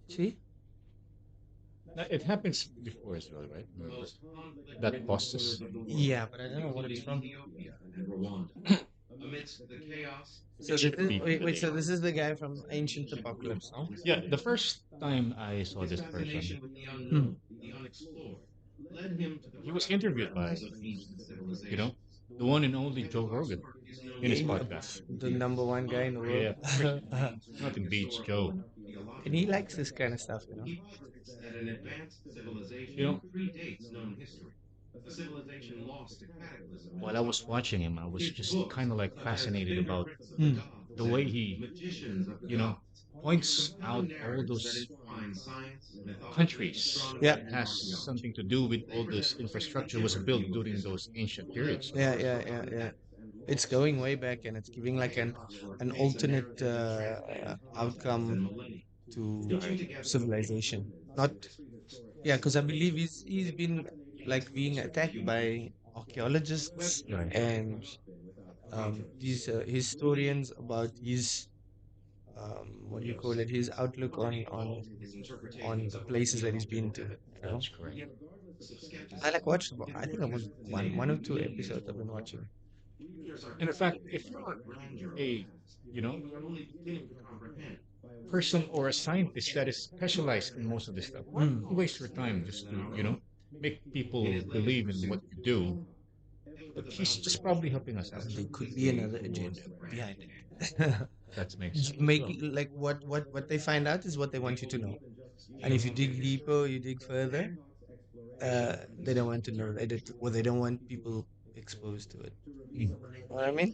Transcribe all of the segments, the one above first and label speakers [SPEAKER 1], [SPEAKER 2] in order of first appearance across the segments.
[SPEAKER 1] See?
[SPEAKER 2] It happens before as well, right? Remember that pauses.
[SPEAKER 1] Yeah, but I don't know what it's from. So
[SPEAKER 2] It
[SPEAKER 1] this
[SPEAKER 2] should
[SPEAKER 1] is
[SPEAKER 2] be
[SPEAKER 1] wait,
[SPEAKER 2] familiar.
[SPEAKER 1] so this is the guy from Ancient Apocalypse, no?
[SPEAKER 2] Yeah, the first time I saw this person,
[SPEAKER 1] Hmm.
[SPEAKER 2] he was interviewed by, you know, the one and only Joe Rogan in his podcast.
[SPEAKER 1] The number one guy in the world.
[SPEAKER 2] Yeah, nothing beats Joe.
[SPEAKER 1] And he likes this kind of stuff,
[SPEAKER 2] You know, while I was watching him, I was just kind of like fascinated about
[SPEAKER 1] Hmm.
[SPEAKER 2] the way he, you know, points out all those countries
[SPEAKER 1] Yeah.
[SPEAKER 2] that has something to do with all this infrastructure was built during those ancient periods.
[SPEAKER 1] Yeah. It's going way back, and it's giving like an alternate outcome to civilization. Not Yeah, because I believe he's been like being attacked by archaeologists
[SPEAKER 2] Right.
[SPEAKER 1] and these historians about his what do you call it, his outlook on the places that he's been to.
[SPEAKER 2] That's correct.
[SPEAKER 1] I like watched. I think I was one or two episodes I've been watching.
[SPEAKER 2] And in fact, if you're a, you know, person or a scientist that is specialized in most of this stuff, why
[SPEAKER 1] Mm.
[SPEAKER 2] waste your time just to, make people believe in what you do? But he's just probably helping us out.
[SPEAKER 1] There could be another agenda behind it.
[SPEAKER 2] That makes
[SPEAKER 1] Just
[SPEAKER 2] sense as
[SPEAKER 1] make
[SPEAKER 2] well.
[SPEAKER 1] it like what they find out is what they want you to know. And if you dig deeper, you dig further, they don't want to know that it, or they don't want people exposed to it.
[SPEAKER 2] Mm.
[SPEAKER 1] You know what I mean?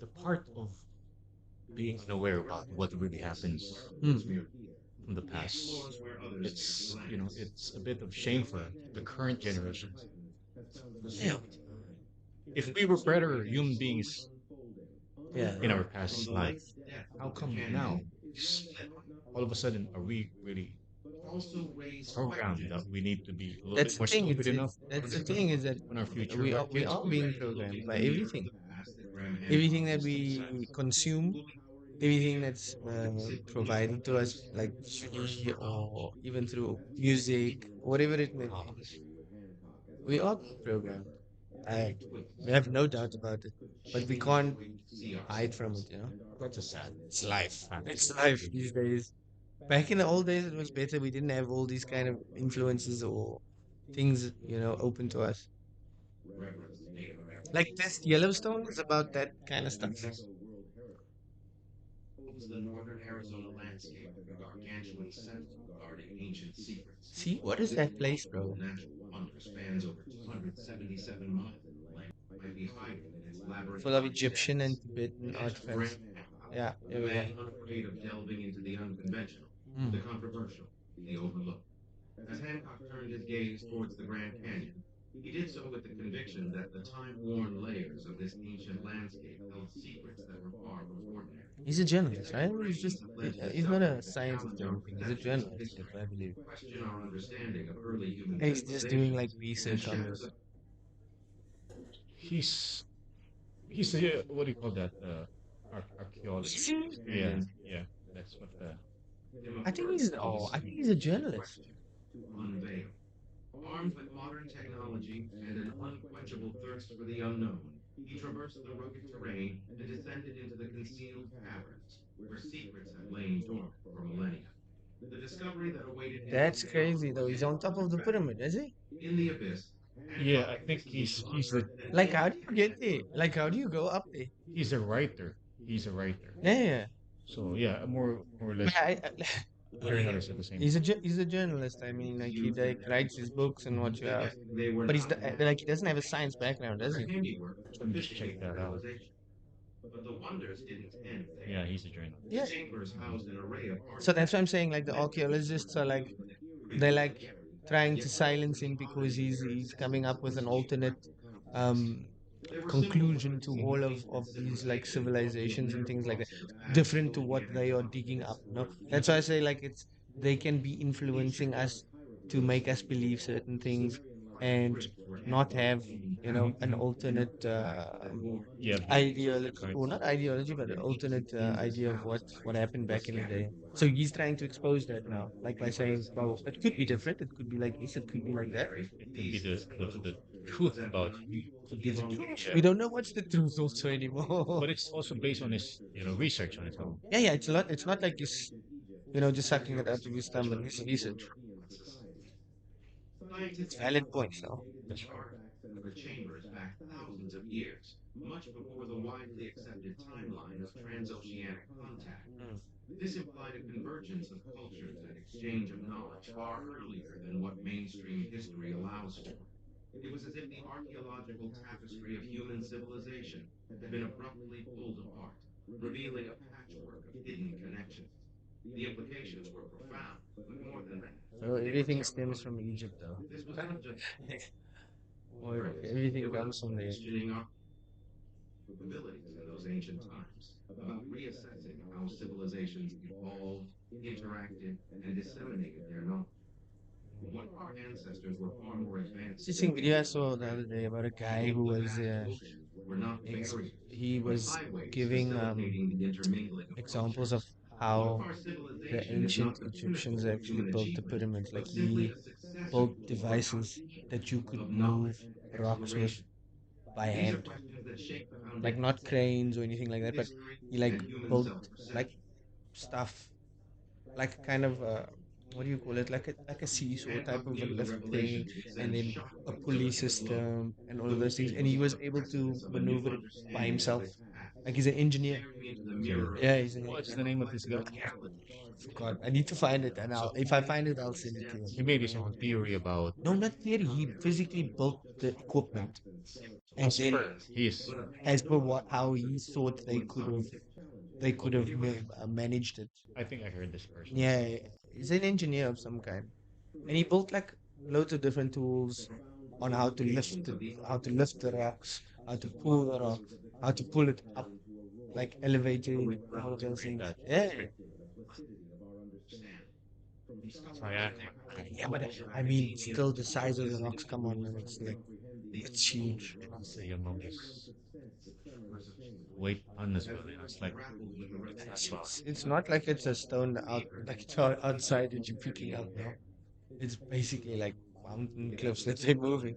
[SPEAKER 2] The part of being unaware about what really happens
[SPEAKER 1] Mm.
[SPEAKER 2] from the past, it's a bit of shame for the current generations.
[SPEAKER 1] Yeah.
[SPEAKER 2] If we were better human beings
[SPEAKER 1] Yeah.
[SPEAKER 2] in our past life, how come now all of a sudden are we really programmed that we need to be a little bit
[SPEAKER 1] That's the
[SPEAKER 2] more
[SPEAKER 1] thing.
[SPEAKER 2] stupid enough
[SPEAKER 1] That's the thing is that
[SPEAKER 2] on our future
[SPEAKER 1] we are
[SPEAKER 2] kids?
[SPEAKER 1] being programmed by everything. Everything that we consume, everything that's provided to us, like free or even through music, whatever it may be, we are being programmed. I, we have no doubt about it, but we can't hide from it.
[SPEAKER 2] That's a sad
[SPEAKER 1] It's life. It's
[SPEAKER 2] fact.
[SPEAKER 1] life these days. Back in the old days, it was better. We didn't have all these kind of influences or things, open to us. Like this Yellowstone is about that kind of stuff. See, what is that place, bro? Full of Egyptian and Tibetan artifacts. Yeah, yeah. Mm. He's a journalist, right? He's not a scientist or anything. He's a journalist, I believe. And he's just doing like research on this.
[SPEAKER 2] He's he's a, what do you call that?
[SPEAKER 1] Is
[SPEAKER 2] Archaeologist.
[SPEAKER 1] he?
[SPEAKER 2] Yeah, yeah. That's what the
[SPEAKER 1] I think he's a journalist. That's crazy though. He's on top of the pyramid, is he?
[SPEAKER 2] Yeah, I think
[SPEAKER 1] Like, how do you get there? Like, how do you go up there?
[SPEAKER 2] he's a writer. He's a writer.
[SPEAKER 1] Yeah.
[SPEAKER 2] So yeah, more or less
[SPEAKER 1] Yeah,
[SPEAKER 2] journalist at the same
[SPEAKER 1] he's
[SPEAKER 2] time.
[SPEAKER 1] he's a journalist. I mean, like he like writes his books and what you have, but like he doesn't have a science background, does he?
[SPEAKER 2] Let me just check that out. Yeah, he's a journalist.
[SPEAKER 1] Yeah. So that's why I'm saying like the archaeologists are like they're like trying to silence him because he's coming up with an alternate um conclusion to all of these like civilizations and things like that, different to what they are digging up. That's why I say like they can be influencing us to make us believe certain things, and not have, an alternate
[SPEAKER 2] Yeah,
[SPEAKER 1] ideology,
[SPEAKER 2] correct.
[SPEAKER 1] or not ideology, but an alternate idea of what happened back in the day. So he's trying to expose that now, like by saying, well, it could be different. It could be like this. It could be like that.
[SPEAKER 2] It could be the truth about
[SPEAKER 1] Could be the truth.
[SPEAKER 2] yeah.
[SPEAKER 1] We don't know what's the truth also anymore.
[SPEAKER 2] But it's also based on his research on his own.
[SPEAKER 1] Yeah, yeah. It's a lot. It's not like he's, just sucking it out of his thumb and his research. It's valid points, though.
[SPEAKER 2] That's right.
[SPEAKER 1] Mm. So everything stems from Egypt, though. Or everything comes from there. Teaching video I saw the other day about a guy who was ex he was giving examples of how the ancient Egyptians actually built the pyramids. Like he built devices that you could move rocks with by hand, like not cranes or anything like that, but he like built like stuff, like kind of what do you call it, like a seesaw type of a lift thing, and then a pulley system and all of those things, and he was able to maneuver it by himself, like he's an engineer.
[SPEAKER 2] Okay.
[SPEAKER 1] Yeah, he's an
[SPEAKER 2] What's the
[SPEAKER 1] engineer.
[SPEAKER 2] name of this guy?
[SPEAKER 1] Forgot. I need to find it, and
[SPEAKER 2] So
[SPEAKER 1] if I find it, I'll send it to you.
[SPEAKER 2] he made his own theory about
[SPEAKER 1] No, not theory. He physically built the equipment, and
[SPEAKER 2] as
[SPEAKER 1] then
[SPEAKER 2] per his.
[SPEAKER 1] as per what how he thought they could have managed it.
[SPEAKER 2] I think I heard this person.
[SPEAKER 1] Yeah, he's an engineer of some kind, and he built like loads of different tools on how to lift the rocks, how to pull the rocks, how to pull it up, like elevating all of those things.
[SPEAKER 2] That
[SPEAKER 1] Yeah,
[SPEAKER 2] triangle.
[SPEAKER 1] yeah, but I mean, still the size of the rocks. Come on, man, it's like it's huge.
[SPEAKER 2] It's a humongous weight on as well. It's like
[SPEAKER 1] It's not like it's a stone out, like it's outside that you're picking up. No, it's basically like mountain cliffs that they're moving.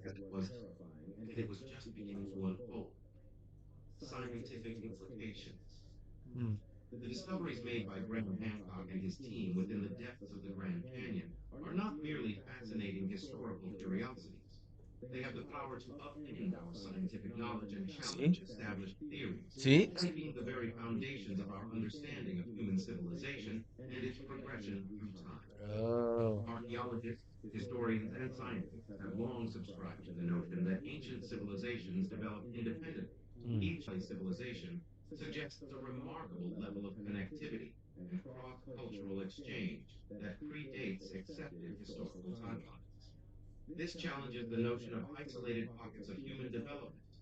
[SPEAKER 1] Hmm. See? See? Oh.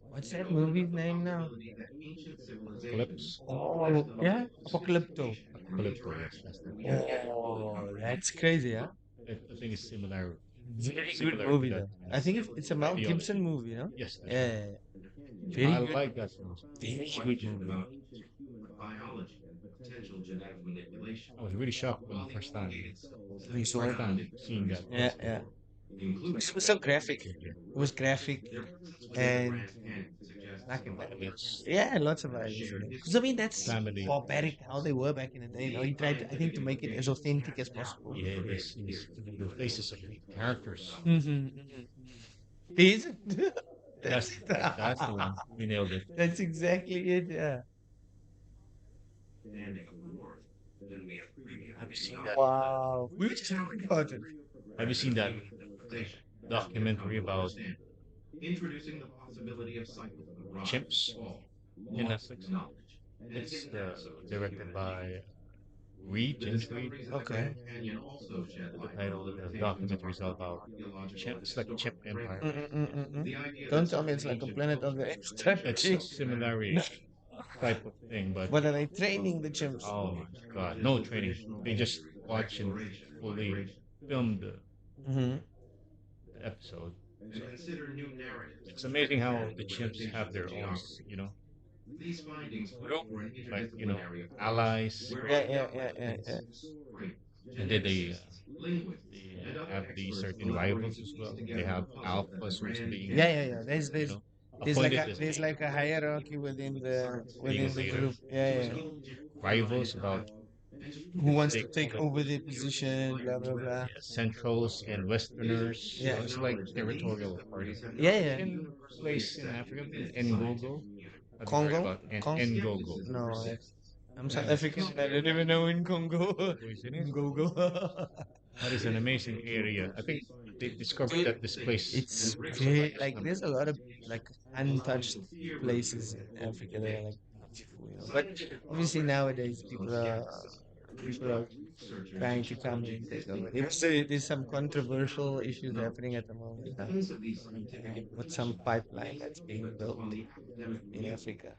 [SPEAKER 1] What's that movie's name now?
[SPEAKER 2] Apocalypse.
[SPEAKER 1] Oh, yeah, Apocalypto.
[SPEAKER 2] Apocalypto, yes, that's the
[SPEAKER 1] Oh, that's crazy, huh?
[SPEAKER 2] I think it's similar
[SPEAKER 1] Very good
[SPEAKER 2] similar to
[SPEAKER 1] movie,
[SPEAKER 2] that
[SPEAKER 1] though. I think it's a Mel
[SPEAKER 2] ideology.
[SPEAKER 1] Gibson movie, no?
[SPEAKER 2] Yes, that's right.
[SPEAKER 1] Yeah,
[SPEAKER 2] I
[SPEAKER 1] very good,
[SPEAKER 2] like that one.
[SPEAKER 1] very good movie.
[SPEAKER 2] I was really shocked when the
[SPEAKER 1] We saw
[SPEAKER 2] first
[SPEAKER 1] it.
[SPEAKER 2] time seeing that.
[SPEAKER 1] Yeah, yeah. It was so graphic. It was graphic, and like
[SPEAKER 2] Violence,
[SPEAKER 1] yeah, lots of violence in it. Because I mean, that's
[SPEAKER 2] family.
[SPEAKER 1] barbaric how they were back in the day. You know, he tried, I think, to make it as authentic as possible.
[SPEAKER 2] Yeah, this is the faces of the characters.
[SPEAKER 1] Is it?
[SPEAKER 2] That's
[SPEAKER 1] That's
[SPEAKER 2] that's the one. We nailed it.
[SPEAKER 1] that's exactly it. Yeah.
[SPEAKER 2] Have you seen that?
[SPEAKER 1] Wow. We were just talking about it.
[SPEAKER 2] Have you seen that documentary about chimps in Netflix? It's directed by James Reed.
[SPEAKER 1] Okay.
[SPEAKER 2] The title of the documentary is all about chimp. It's like a chimp empire.
[SPEAKER 1] Don't tell me it's like a Planet of the Apes type
[SPEAKER 2] It's a
[SPEAKER 1] thing.
[SPEAKER 2] similar type of thing, but
[SPEAKER 1] What are they training the chimps?
[SPEAKER 2] oh my god, no training. They just watch and fully film the
[SPEAKER 1] Mm-hmm.
[SPEAKER 2] episode. So it's amazing how the chimps have their own, you know, group, like, allies,
[SPEAKER 1] Yeah, yeah, yeah, yeah, yeah.
[SPEAKER 2] and then they have these certain rivals as well. They have alphas who's being,
[SPEAKER 1] Yeah, yeah, yeah.
[SPEAKER 2] you know,
[SPEAKER 1] Like
[SPEAKER 2] appointed as
[SPEAKER 1] there's like a hierarchy within
[SPEAKER 2] being a
[SPEAKER 1] the
[SPEAKER 2] leader.
[SPEAKER 1] group. Yeah, yeah.
[SPEAKER 2] Rivals about
[SPEAKER 1] Who wants
[SPEAKER 2] they
[SPEAKER 1] to
[SPEAKER 2] call
[SPEAKER 1] take
[SPEAKER 2] it,
[SPEAKER 1] over the position? Blah blah blah.
[SPEAKER 2] Centrals and Westerners.
[SPEAKER 1] Yeah,
[SPEAKER 2] It's like territorial party.
[SPEAKER 1] yeah, yeah.
[SPEAKER 2] In place in Africa, Ngogo. Have you heard
[SPEAKER 1] Congo,
[SPEAKER 2] about
[SPEAKER 1] Congo.
[SPEAKER 2] Ngogo?
[SPEAKER 1] No, I'm South
[SPEAKER 2] Yeah,
[SPEAKER 1] African. I don't even know in Congo.
[SPEAKER 2] isn't
[SPEAKER 1] Go go.
[SPEAKER 2] That is an amazing area. I think they discovered
[SPEAKER 1] Dude,
[SPEAKER 2] that this place
[SPEAKER 1] it's
[SPEAKER 2] was a
[SPEAKER 1] very
[SPEAKER 2] large
[SPEAKER 1] like
[SPEAKER 2] number.
[SPEAKER 1] there's a lot of like untouched places in Africa that are like beautiful, you know. But obviously nowadays people are trying to come and take over. There's some controversial issues happening at the moment now, with some pipeline that's being built in Africa.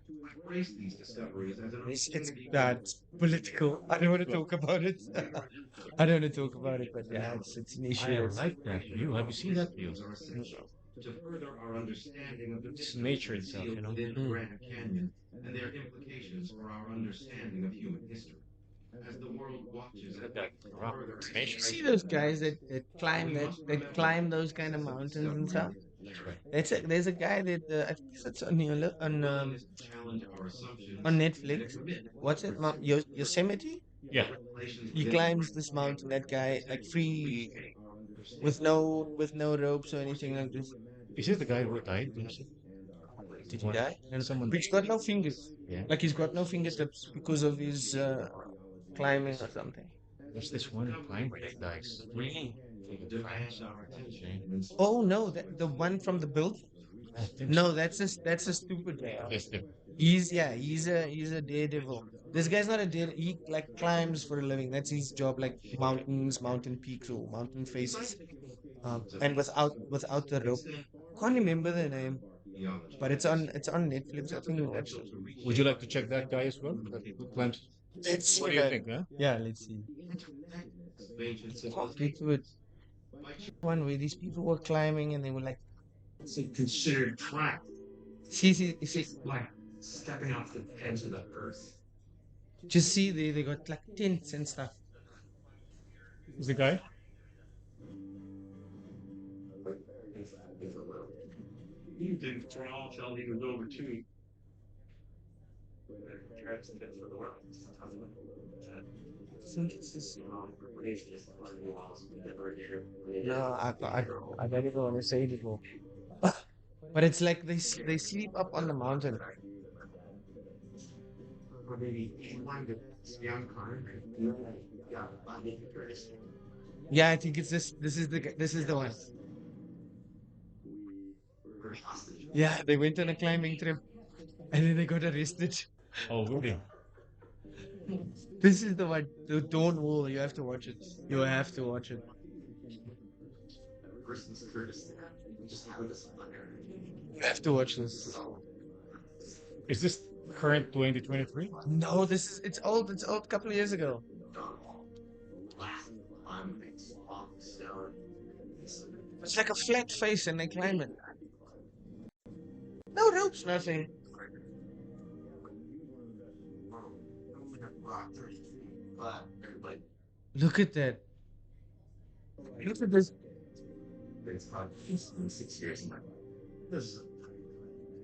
[SPEAKER 1] That's political. I don't want to
[SPEAKER 2] Well,
[SPEAKER 1] talk about it. I don't want to talk about it, but yeah, it's an issue
[SPEAKER 2] I
[SPEAKER 1] that's
[SPEAKER 2] like that view. Have you seen that view? It's nature itself, Look at that rock
[SPEAKER 1] You
[SPEAKER 2] formation.
[SPEAKER 1] see those guys that climb those kind of mountains and stuff.
[SPEAKER 2] That's right.
[SPEAKER 1] There's a guy that I think it's on Netflix. What's it? Yosemite.
[SPEAKER 2] Yeah.
[SPEAKER 1] He climbs this mountain. That guy like free with no ropes or anything like this.
[SPEAKER 2] Is it the guy who died?
[SPEAKER 1] Did he
[SPEAKER 2] What?
[SPEAKER 1] die? No, no.
[SPEAKER 2] Someone.
[SPEAKER 1] He's got no fingers.
[SPEAKER 2] Yeah.
[SPEAKER 1] Like he's got no fingertips because of his climbing or something.
[SPEAKER 2] There's this one climber that dies.
[SPEAKER 1] Really?
[SPEAKER 2] In France. Shame.
[SPEAKER 1] Oh no, the one from the building.
[SPEAKER 2] I think so.
[SPEAKER 1] No, that's a stupid guy.
[SPEAKER 2] That's the
[SPEAKER 1] He's a daredevil. This guy's not a dare. He like climbs for a living. That's his job, like mountains, mountain peaks, or mountain faces. And without the rope. Can't remember the name, but it's on Netflix. I think you watch it.
[SPEAKER 2] Would you like to check that guy as well? Who climbs?
[SPEAKER 1] Let's see
[SPEAKER 2] What do you
[SPEAKER 1] that.
[SPEAKER 2] think, huh?
[SPEAKER 1] Yeah, let's see. Can't get to it. One way these people were climbing and they were like, see, just see they got like tents and stuff.
[SPEAKER 2] Who's the guy?
[SPEAKER 1] I think it's this. No, I don't even want to say it anymore. But it's like they sleep up on the mountain. Yeah, I think it's this. This is the one. Yeah, they went on a climbing trip and then they got arrested.
[SPEAKER 2] Oh, really?
[SPEAKER 1] This is the one. The Dawn Wall. You have to watch it. You have to watch it. You have to watch this.
[SPEAKER 2] Is this current 2023?
[SPEAKER 1] No, it's old. It's old. A couple of years ago. It's like a flat face and they climb it. No ropes, nothing. Look at that. Look at this.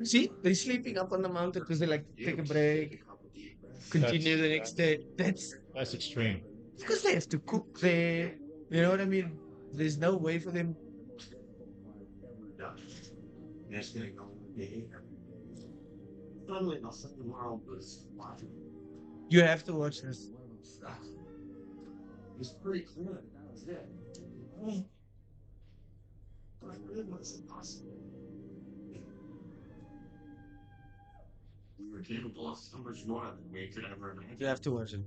[SPEAKER 1] See, they're sleeping up on the mountain because they like take a break, continue the next day.
[SPEAKER 2] That's extreme.
[SPEAKER 1] Because they have to cook there. You know what I mean? There's no way for them. You have to watch this. You have to watch it.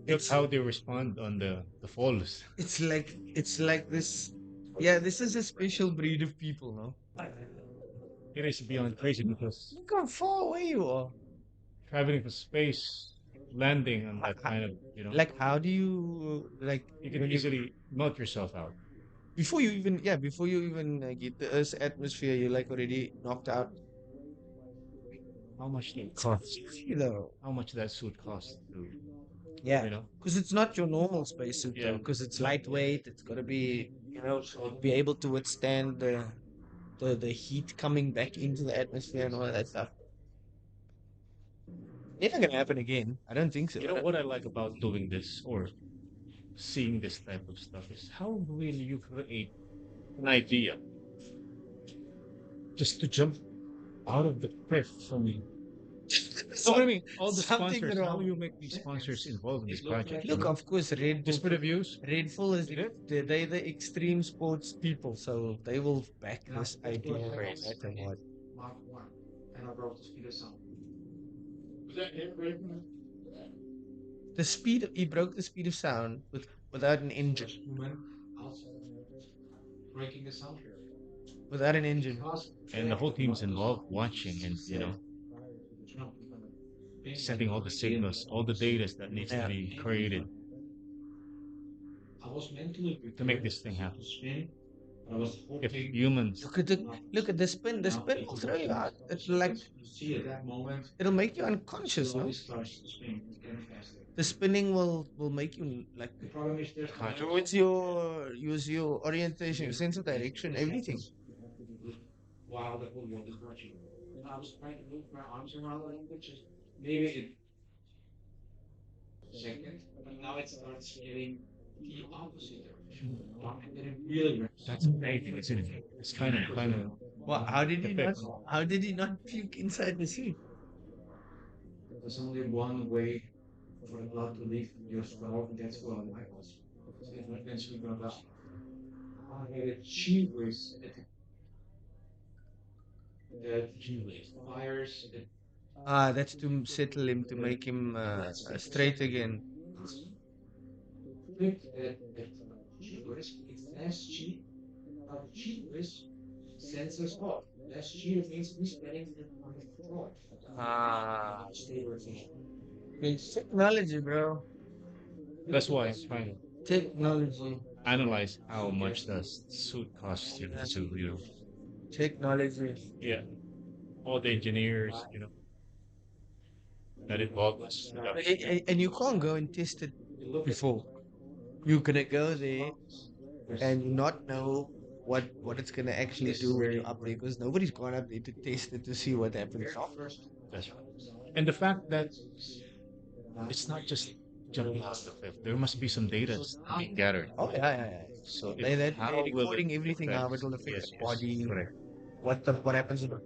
[SPEAKER 2] It's how they respond on the falls.
[SPEAKER 1] It's like this. Yeah, this is a special breed of people, no?
[SPEAKER 2] It is beyond crazy because
[SPEAKER 1] Look how far away you are.
[SPEAKER 2] traveling to space, landing on that kind of,
[SPEAKER 1] Like, how do you like
[SPEAKER 2] you can
[SPEAKER 1] when you?
[SPEAKER 2] easily melt yourself out.
[SPEAKER 1] before you even get the Earth's atmosphere, you're like already knocked out.
[SPEAKER 2] How much it costs?
[SPEAKER 1] You know,
[SPEAKER 2] How much that suit costs to,
[SPEAKER 1] yeah,
[SPEAKER 2] you know?
[SPEAKER 1] because it's not your normal spacesuit though,
[SPEAKER 2] Yeah.
[SPEAKER 1] because it's lightweight. It's got to be, be able to withstand the heat coming back into the atmosphere and all that stuff. Never gonna happen again. I don't think so.
[SPEAKER 2] You know what I like about doing this or seeing this type of stuff is how will you create an idea just to jump out of the cliff from so what I mean, all the
[SPEAKER 1] Something
[SPEAKER 2] sponsors, how
[SPEAKER 1] wrong.
[SPEAKER 2] you make these sponsors involved in this project, you
[SPEAKER 1] Look,
[SPEAKER 2] know?
[SPEAKER 1] of course, Red
[SPEAKER 2] Just
[SPEAKER 1] Bull.
[SPEAKER 2] for the views?
[SPEAKER 1] Red Bull is
[SPEAKER 2] Yeah.
[SPEAKER 1] they the extreme sports people, so they will back this idea no matter what. The speed he broke the speed of sound without an engine. Without an engine.
[SPEAKER 2] And the whole team's involved watching and, you know, sending all the signals, all the data that needs to
[SPEAKER 1] Yeah.
[SPEAKER 2] be created to make this thing happen. If humans,
[SPEAKER 1] Look at the look at the spin. The spin will throw you out. It's like it'll make you unconscious, no? The spinning will make you like ruins your orientation, your sense of direction, everything.
[SPEAKER 2] that's amazing, isn't it? It's kind of
[SPEAKER 1] Well, how did he not?
[SPEAKER 2] epic.
[SPEAKER 1] How did he not puke inside the suit? Ah, that's to settle him to make him straight again. Ah, it's technology, bro.
[SPEAKER 2] That's why I'm trying to
[SPEAKER 1] Technology,
[SPEAKER 2] analyze how much does suit cost you to, you know,
[SPEAKER 1] technology.
[SPEAKER 2] yeah, all the engineers, you know, that involved in this production.
[SPEAKER 1] And you can't go and test it before. You're gonna go there and not know what it's gonna actually do when you're up there because nobody's gone up there to test it to see what happens.
[SPEAKER 2] That's right. And the fact that it's not just jumping off the cliff, there must be some data being gathered.
[SPEAKER 1] Oh yeah.
[SPEAKER 2] So if
[SPEAKER 1] They're
[SPEAKER 2] how will it
[SPEAKER 1] recording everything
[SPEAKER 2] affect?
[SPEAKER 1] how it'll affect the
[SPEAKER 2] Yes, yes,
[SPEAKER 1] body,
[SPEAKER 2] correct.
[SPEAKER 1] what happens to the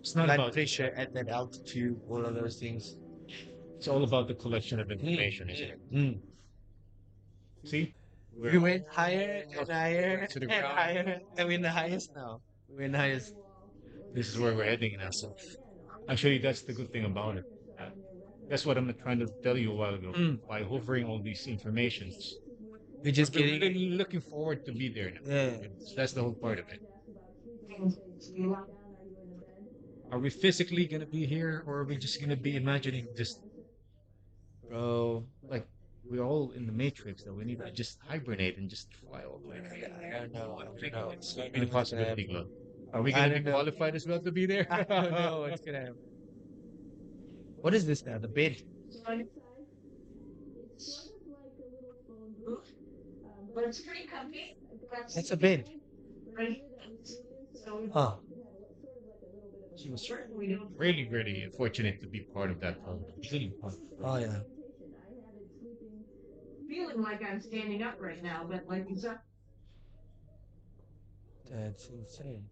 [SPEAKER 2] It's not
[SPEAKER 1] blood
[SPEAKER 2] about.
[SPEAKER 1] pressure at that altitude, all of those things.
[SPEAKER 2] It's all about the collection of information, isn't it?
[SPEAKER 1] Mm.
[SPEAKER 2] See,
[SPEAKER 1] We
[SPEAKER 2] we're
[SPEAKER 1] went higher and
[SPEAKER 2] going
[SPEAKER 1] higher
[SPEAKER 2] to the
[SPEAKER 1] and
[SPEAKER 2] ground.
[SPEAKER 1] higher, and we're in the highest now. We're in the highest.
[SPEAKER 2] This is where we're heading now. So actually, that's the good thing about it. Uh, that's what I'm trying to tell you a while ago.
[SPEAKER 1] Mm.
[SPEAKER 2] By hovering all these informations,
[SPEAKER 1] We're just
[SPEAKER 2] we're
[SPEAKER 1] getting,
[SPEAKER 2] really looking forward to be there now.
[SPEAKER 1] yeah,
[SPEAKER 2] That's the whole part of it. Are we physically going to be here, or are we just going to be imagining just
[SPEAKER 1] bro.
[SPEAKER 2] like we're all in the matrix that we need to just hibernate and just fly all the way?
[SPEAKER 1] I don't know. I don't know.
[SPEAKER 2] It's going to be the possibility, Claude. Are we
[SPEAKER 1] I
[SPEAKER 2] going to be
[SPEAKER 1] don't know.
[SPEAKER 2] qualified as well to be there?
[SPEAKER 1] I don't know what's gonna happen. What is this now? The bed. That's a bed. Oh,
[SPEAKER 2] Really, really fortunate to be part of that program. Really fun.
[SPEAKER 1] oh yeah. That's insane.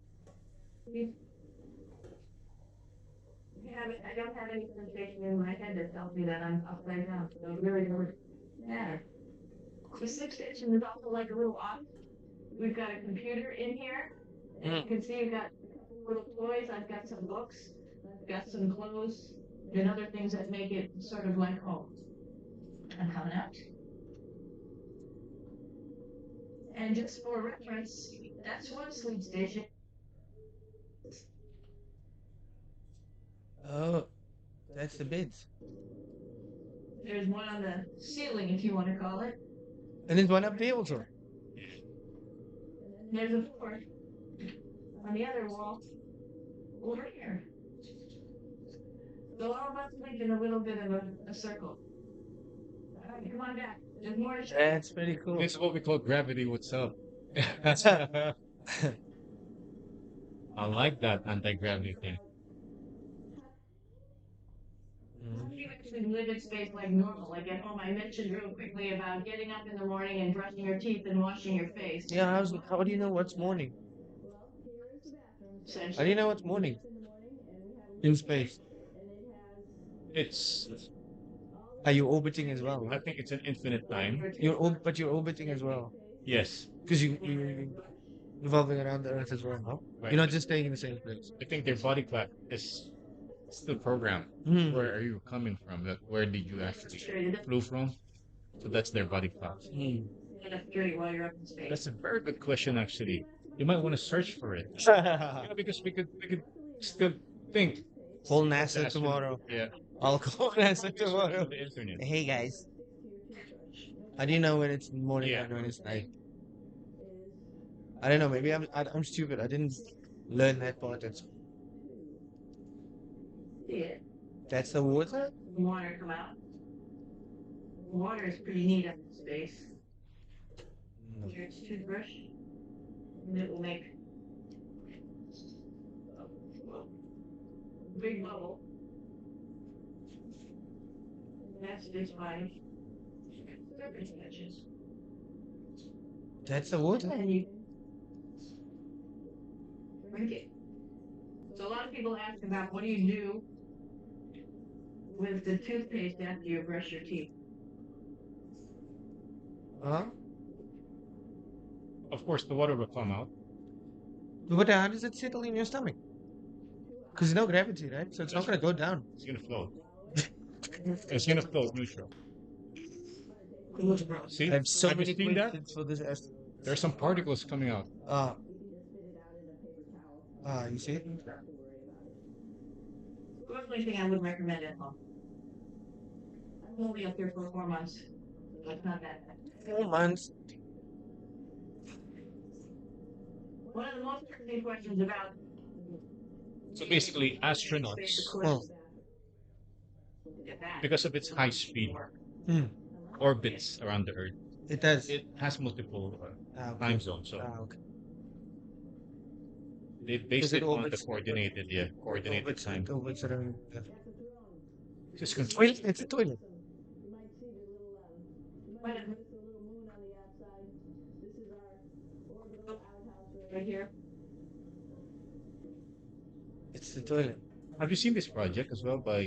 [SPEAKER 1] Oh, that's the beds. And there's one up there also.
[SPEAKER 3] There's a fork on the other wall over here. So all of us live in a little bit of a circle. All right, come on back. There's more to show.
[SPEAKER 1] That's pretty cool.
[SPEAKER 2] This is what we call gravity. What's up? I like that anti-gravity thing.
[SPEAKER 3] How do
[SPEAKER 1] Mm.
[SPEAKER 3] you actually live in space like normal? Like at home, I mentioned real quickly about getting up in the morning and brushing your teeth and washing your face.
[SPEAKER 1] Yeah, how do you know what's morning? How do you
[SPEAKER 3] Essentially.
[SPEAKER 1] know what's morning in space?
[SPEAKER 2] It's,
[SPEAKER 1] Are you orbiting as well?
[SPEAKER 2] I think it's an infinite time.
[SPEAKER 1] But you're orbiting as well
[SPEAKER 2] Yes,
[SPEAKER 1] because you're revolving around the Earth as well. No? You're
[SPEAKER 2] right.
[SPEAKER 1] not just staying in the same place.
[SPEAKER 2] I think their body clock is still programmed.
[SPEAKER 1] Hmm.
[SPEAKER 2] Where are you coming from? Where did you actually flew from? So that's their body clock.
[SPEAKER 1] Hmm.
[SPEAKER 3] Enough security while you're up in space.
[SPEAKER 2] That's a very good question, actually. You might want to search for it. Because we could still think
[SPEAKER 1] Call
[SPEAKER 2] as
[SPEAKER 1] NASA
[SPEAKER 2] astronaut.
[SPEAKER 1] tomorrow.
[SPEAKER 2] Yeah.
[SPEAKER 1] I'll call NASA
[SPEAKER 2] Search
[SPEAKER 1] tomorrow.
[SPEAKER 2] on the internet.
[SPEAKER 1] Hey guys, how do you know when it's morning
[SPEAKER 2] Yeah.
[SPEAKER 1] and when it's night? I don't know. Maybe I'm stupid. I didn't learn that part.
[SPEAKER 3] See it?
[SPEAKER 1] That's the water.
[SPEAKER 3] Water come out. Water is pretty neat up in space.
[SPEAKER 1] No.
[SPEAKER 3] Here's toothbrush. And it will make a big bubble. That's this body. Surface touches.
[SPEAKER 1] That's the water.
[SPEAKER 3] And you drink it. So a lot of people ask about what do you do with the toothpaste after you brush your teeth.
[SPEAKER 1] Huh?
[SPEAKER 2] Of course, the water will come out.
[SPEAKER 1] But how does it settle in your stomach? Because no gravity, right? So it's not gonna go down.
[SPEAKER 2] It's gonna float. It's gonna float neutral.
[SPEAKER 1] I
[SPEAKER 2] See?
[SPEAKER 1] have so
[SPEAKER 2] Have you
[SPEAKER 1] many
[SPEAKER 2] seen that?
[SPEAKER 1] questions for this.
[SPEAKER 2] There's some particles coming out.
[SPEAKER 1] Ah, you see?
[SPEAKER 3] The only thing I would recommend at home. I'm only up here for 4 months. So it's not that bad.
[SPEAKER 1] 4 months.
[SPEAKER 3] One of the most interesting questions about
[SPEAKER 2] So basically,
[SPEAKER 3] space, of
[SPEAKER 2] astronauts,
[SPEAKER 1] Oh.
[SPEAKER 3] course, get that.
[SPEAKER 2] because of its high speed
[SPEAKER 1] Hmm.
[SPEAKER 2] orbits around the Earth,
[SPEAKER 1] It does.
[SPEAKER 2] it has multiple
[SPEAKER 1] Okay.
[SPEAKER 2] time zones. So
[SPEAKER 1] Okay.
[SPEAKER 2] they
[SPEAKER 1] Because
[SPEAKER 2] based
[SPEAKER 1] it
[SPEAKER 2] it on the
[SPEAKER 1] orbits.
[SPEAKER 2] coordinated time.
[SPEAKER 1] It orbits around.
[SPEAKER 2] Just con-
[SPEAKER 1] Toilet. It's a toilet.
[SPEAKER 3] But right here.
[SPEAKER 1] It's the toilet.
[SPEAKER 2] Have you seen this project as well by?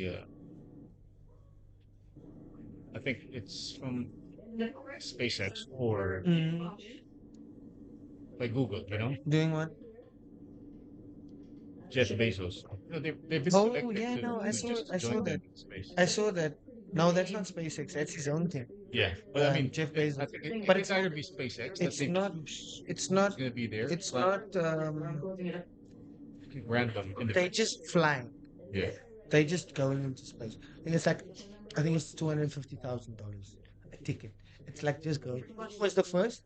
[SPEAKER 2] I think it's from
[SPEAKER 3] The
[SPEAKER 2] SpaceX or
[SPEAKER 1] Mm.
[SPEAKER 2] by Google.
[SPEAKER 1] Doing what?
[SPEAKER 2] Jeff Bezos. They've been
[SPEAKER 1] Oh
[SPEAKER 2] selected
[SPEAKER 1] yeah, no,
[SPEAKER 2] to just
[SPEAKER 1] I saw
[SPEAKER 2] join
[SPEAKER 1] that.
[SPEAKER 2] them in space.
[SPEAKER 1] I saw that. No, that's not SpaceX. That's his own thing.
[SPEAKER 2] Yeah, but I mean,
[SPEAKER 1] Jeff
[SPEAKER 2] I
[SPEAKER 1] Bezos.
[SPEAKER 2] think it
[SPEAKER 1] But
[SPEAKER 2] it's either be SpaceX that
[SPEAKER 1] it's
[SPEAKER 2] they
[SPEAKER 1] not. It's
[SPEAKER 2] it's
[SPEAKER 1] not.
[SPEAKER 2] gonna be there,
[SPEAKER 1] It's
[SPEAKER 2] but
[SPEAKER 1] not.
[SPEAKER 3] closing it up.
[SPEAKER 2] random
[SPEAKER 1] They
[SPEAKER 2] individual.
[SPEAKER 1] just fly.
[SPEAKER 2] Yeah,
[SPEAKER 1] They just going into space. And it's like, I think it's $250,000 a ticket. It's like just going. Who was the first?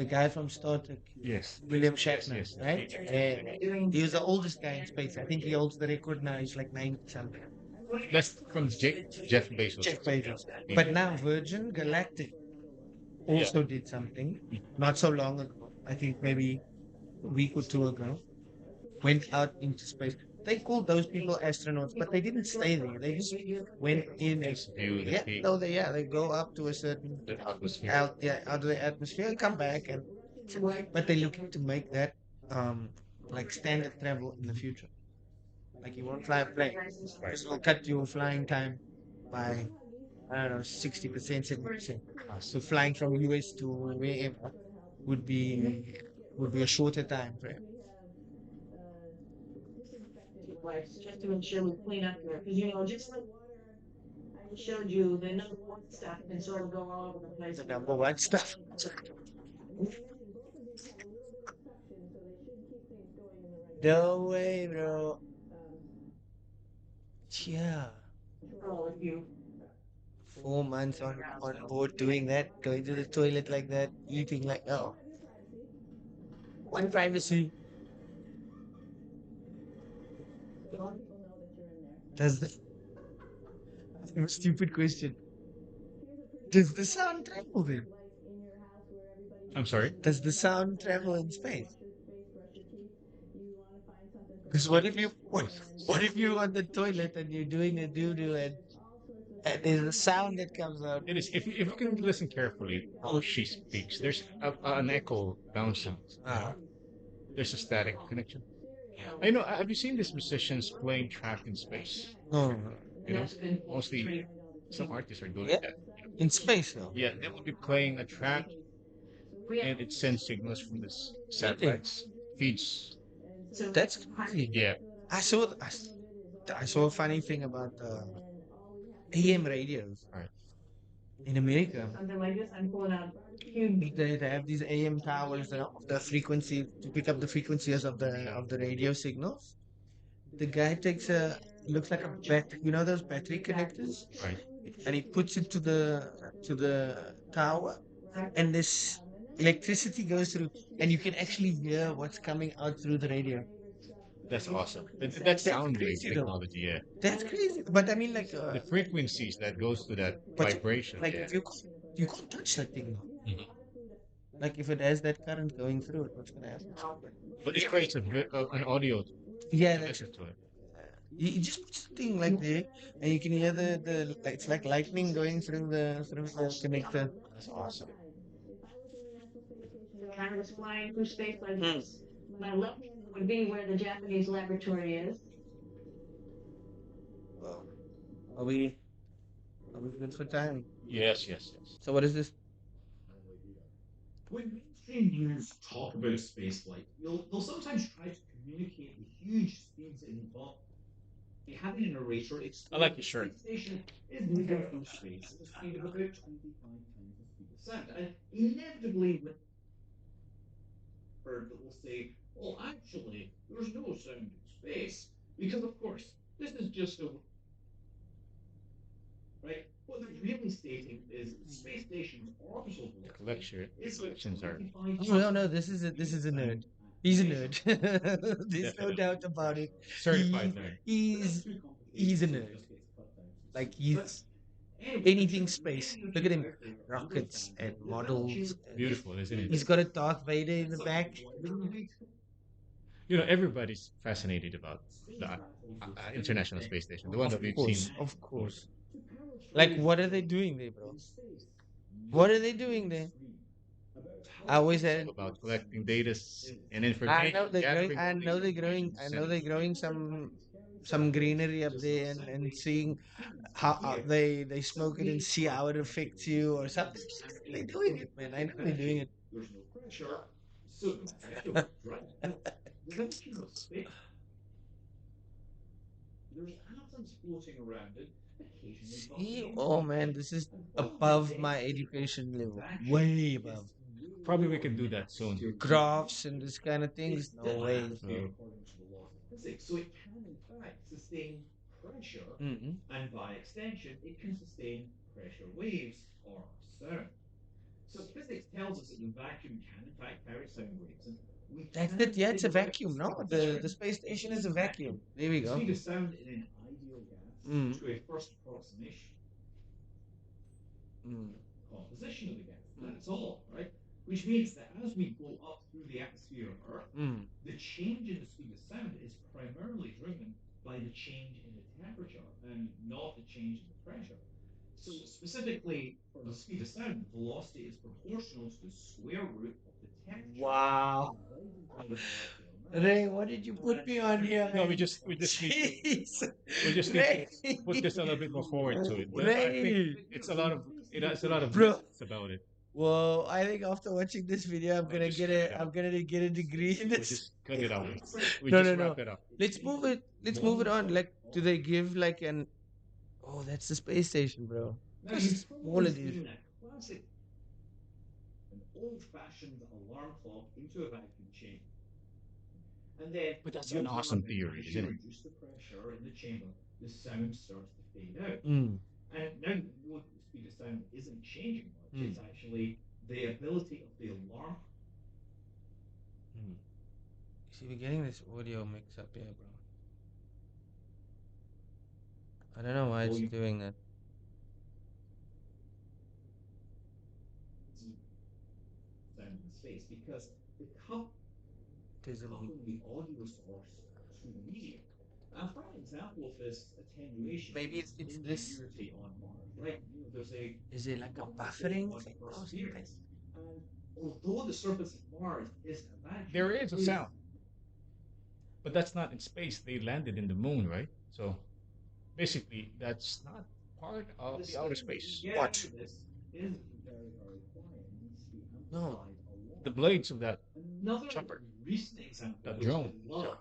[SPEAKER 1] The guy from Star Trek,
[SPEAKER 2] yes,
[SPEAKER 1] William
[SPEAKER 2] yes,
[SPEAKER 1] Shatner,
[SPEAKER 2] yes.
[SPEAKER 1] right? And he was the oldest guy in space. I think he holds the record now. He's like 90 something.
[SPEAKER 2] That's from Jeff Bezos.
[SPEAKER 1] Jeff Bezos.
[SPEAKER 2] Yeah.
[SPEAKER 1] But now Virgin Galactic also did something not so long ago. I think maybe a week or two ago. Went out into space. They called those people astronauts, but they didn't stay there. They just went in and
[SPEAKER 2] Just view the
[SPEAKER 1] yeah,
[SPEAKER 2] peak,
[SPEAKER 1] no, they go up to a certain
[SPEAKER 2] the atmosphere.
[SPEAKER 1] out of the atmosphere and come back and but they're looking to make that like standard travel in the future. Like you won't fly a plane because it'll cut your flying time by I don't know 60%, 70%. So flying from US to wherever would be would be a shorter time frame.
[SPEAKER 3] Wipes just to ensure we clean up here. Because, just like I showed you, the number one stuff can sort of go all over the place.
[SPEAKER 1] The number one stuff. No way, bro. Yeah.
[SPEAKER 3] All of you.
[SPEAKER 1] 4 months on, board doing that, going to the toilet like that, eating like oh. What privacy does the stupid question? Does the sound travel then?
[SPEAKER 2] I'm sorry.
[SPEAKER 1] Does the sound travel in space? Because what if you're on the toilet and you're doing a doo doo and there's a sound that comes out?
[SPEAKER 2] It is if you can listen carefully how she speaks. There's an echo bouncing.
[SPEAKER 1] Ah,
[SPEAKER 2] There's a static connection.
[SPEAKER 1] yeah.
[SPEAKER 2] I know. Have you seen these musicians playing track in space?
[SPEAKER 1] No, no, no.
[SPEAKER 2] You know, mostly some artists are doing
[SPEAKER 1] Yeah,
[SPEAKER 2] that.
[SPEAKER 1] in space though.
[SPEAKER 2] Yeah, they will be playing a track and it sends signals from this
[SPEAKER 1] Really?
[SPEAKER 2] satellites, feeds.
[SPEAKER 1] That's crazy.
[SPEAKER 2] Yeah,
[SPEAKER 1] I saw I saw a funny thing about AM radios
[SPEAKER 2] right.
[SPEAKER 1] in America. Something like this. I'm pulling out huge. They have these AM towers that of the frequency to pick up the frequencies of the radio signals. The guy takes a looks like a you know those battery connectors,
[SPEAKER 2] Right.
[SPEAKER 1] and he puts it to the tower, and this electricity goes through, and you can actually hear what's coming out through the radio.
[SPEAKER 2] That's awesome. That's
[SPEAKER 1] That's
[SPEAKER 2] sound wave
[SPEAKER 1] crazy though.
[SPEAKER 2] technology. Yeah,
[SPEAKER 1] That's crazy. But I mean, like,
[SPEAKER 2] the frequencies that goes to that
[SPEAKER 1] but
[SPEAKER 2] vibration.
[SPEAKER 1] like
[SPEAKER 2] Yeah.
[SPEAKER 1] if you can't touch that thing now.
[SPEAKER 2] Mhm.
[SPEAKER 1] Like if it has that current going through it, what's gonna happen?
[SPEAKER 2] But it creates an audio
[SPEAKER 1] Yeah,
[SPEAKER 2] to
[SPEAKER 1] that's
[SPEAKER 2] listen
[SPEAKER 1] it.
[SPEAKER 2] to it.
[SPEAKER 1] You just put something like there, and you can hear the like it's like lightning going through the connector.
[SPEAKER 2] That's awesome.
[SPEAKER 3] When I was flying through space like this, my left hand would be where the Japanese laboratory is.
[SPEAKER 1] Well, are we good for time?
[SPEAKER 2] Yes, yes, yes.
[SPEAKER 1] So what is this?
[SPEAKER 2] I like your shirt. The collections are
[SPEAKER 1] Oh no, no, this is a nerd. He's a nerd. There's no
[SPEAKER 2] definitely
[SPEAKER 1] doubt about it.
[SPEAKER 2] certified
[SPEAKER 1] He
[SPEAKER 2] nerd.
[SPEAKER 1] he's he's a nerd. Like he's anything space. Look at him, rockets and models. And
[SPEAKER 2] Beautiful, isn't it?
[SPEAKER 1] he's got a Darth Vader in the back.
[SPEAKER 2] You know, everybody's fascinated about the International Space Station, the one that we've seen.
[SPEAKER 1] Of course. Like, what are they doing there, bro? What are they doing there? I always
[SPEAKER 2] It's
[SPEAKER 1] had.
[SPEAKER 2] all about collecting data and
[SPEAKER 1] I
[SPEAKER 2] information,
[SPEAKER 1] know they're growing.
[SPEAKER 2] gathering
[SPEAKER 1] I
[SPEAKER 2] all
[SPEAKER 1] know
[SPEAKER 2] these
[SPEAKER 1] they're growing.
[SPEAKER 2] information,
[SPEAKER 1] I know
[SPEAKER 2] sending
[SPEAKER 1] they're
[SPEAKER 2] it to
[SPEAKER 1] growing some greenery up there and seeing how they smoke it and see how it affects you or something. They're doing it, man. I know they're doing it. See, oh man, this is above my education level. Way above.
[SPEAKER 2] Probably we can do that soon.
[SPEAKER 1] Graphs and this kind of things. No way. Mm-hmm. That's it. Yeah, it's a vacuum. No, the space station is a vacuum. There we go. Mm. Mm. Mm. Wow. Ray, what did you put me on here,
[SPEAKER 2] No,
[SPEAKER 1] man?
[SPEAKER 2] we just need to
[SPEAKER 1] Jeez.
[SPEAKER 2] we just need to
[SPEAKER 1] Ray.
[SPEAKER 2] put this a little bit more forward to it. But I think
[SPEAKER 1] Ray.
[SPEAKER 2] it's a lot of it has a lot of
[SPEAKER 1] Bro.
[SPEAKER 2] myths about it.
[SPEAKER 1] Well, I think after watching this video,
[SPEAKER 2] Just cut it
[SPEAKER 1] I'm
[SPEAKER 2] out.
[SPEAKER 1] gonna get a degree in
[SPEAKER 2] We
[SPEAKER 1] this.
[SPEAKER 2] just cut it out. We
[SPEAKER 1] No,
[SPEAKER 2] just
[SPEAKER 1] no,
[SPEAKER 2] wrap
[SPEAKER 1] no.
[SPEAKER 2] it up.
[SPEAKER 1] Let's move it. Let's move it on. Like, do they give like an? Oh, that's the space station, bro. Look how small it is.
[SPEAKER 2] But that's an awesome theory, isn't it?
[SPEAKER 1] Mm. Mm. Hmm. See, we're getting this audio mix up here, bro. I don't know why it's doing that. There's a maybe it's this. Is it like a buffering thing or something?
[SPEAKER 2] There is a sound, but that's not in space. They landed in the moon, right? So basically, that's not part of the outer space.
[SPEAKER 1] What? No.
[SPEAKER 2] The blades of that chopper, that drone. So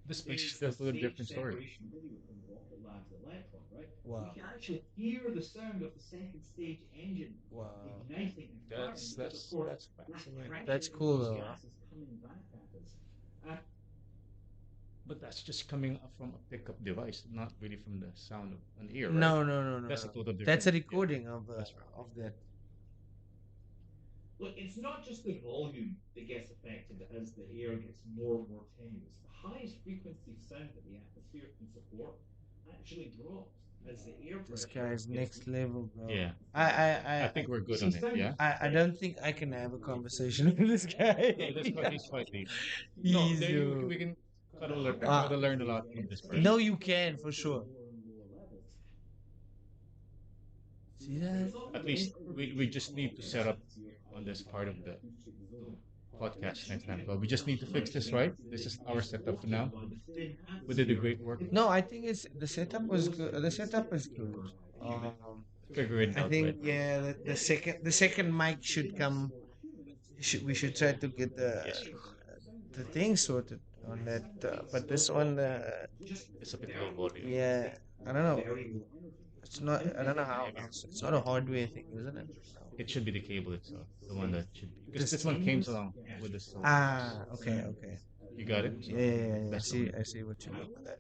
[SPEAKER 2] this space is a little different story.
[SPEAKER 1] Wow. Wow.
[SPEAKER 2] That's fascinating.
[SPEAKER 1] That's cool though. Huh?
[SPEAKER 2] But that's just coming up from a pickup device, not really from the sound of an ear, right?
[SPEAKER 1] No, no, no, no,
[SPEAKER 2] That's a
[SPEAKER 1] no.
[SPEAKER 2] total
[SPEAKER 1] That's
[SPEAKER 2] different.
[SPEAKER 1] a
[SPEAKER 2] Yeah,
[SPEAKER 1] recording
[SPEAKER 2] that's right.
[SPEAKER 1] of that. This guy's next level, bro.
[SPEAKER 2] Yeah, I think we're good on
[SPEAKER 1] See,
[SPEAKER 2] it. Yeah.
[SPEAKER 1] I don't think I can have a conversation with this
[SPEAKER 2] No,
[SPEAKER 1] guy.
[SPEAKER 2] that's quite. He's quite deep. No,
[SPEAKER 1] He's
[SPEAKER 2] there we can try to learn a lot from this
[SPEAKER 1] no,
[SPEAKER 2] person.
[SPEAKER 1] you can for sure. See that?
[SPEAKER 2] At least we just need to set up on this part of the podcast next time. But we just need to fix this, right? This is our setup for now. We did a great work.
[SPEAKER 1] No, I think it's the setup was good. The setup is good.
[SPEAKER 2] Figure it
[SPEAKER 1] I
[SPEAKER 2] out, right?
[SPEAKER 1] think yeah, the second mic should come. We should try to get
[SPEAKER 2] Yes,
[SPEAKER 1] the thing sorted on that. But this one,
[SPEAKER 2] it's a bit low volume.
[SPEAKER 1] yeah, I don't know. It's not. I don't know how. It's not a hardware thing, isn't it?
[SPEAKER 2] It should be the cable itself, the one that should be, because
[SPEAKER 1] This.
[SPEAKER 2] this one came along with the sound.
[SPEAKER 1] Ah, okay, okay.
[SPEAKER 2] You got it.
[SPEAKER 1] Yeah,
[SPEAKER 2] So
[SPEAKER 1] yeah, yeah, yeah.
[SPEAKER 2] that's the one.
[SPEAKER 1] I see what you mean by that.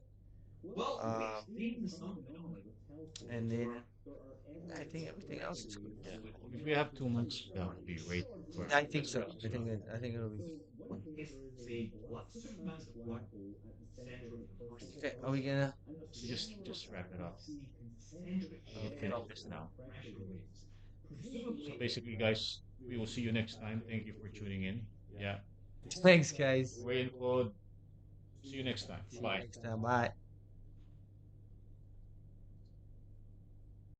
[SPEAKER 1] And then I think everything else is good.
[SPEAKER 2] Yeah. If we have too much, that would be great. For
[SPEAKER 1] I think so. I think it'll be. Okay, are we gonna?
[SPEAKER 2] just wrap it up. We'll finish this now. So basically, guys, we will see you next time. Thank you for tuning in. Yeah.
[SPEAKER 1] Thanks, guys.
[SPEAKER 2] Ray and Claude. See you next time.
[SPEAKER 1] See you
[SPEAKER 2] Bye.
[SPEAKER 1] next time. Bye.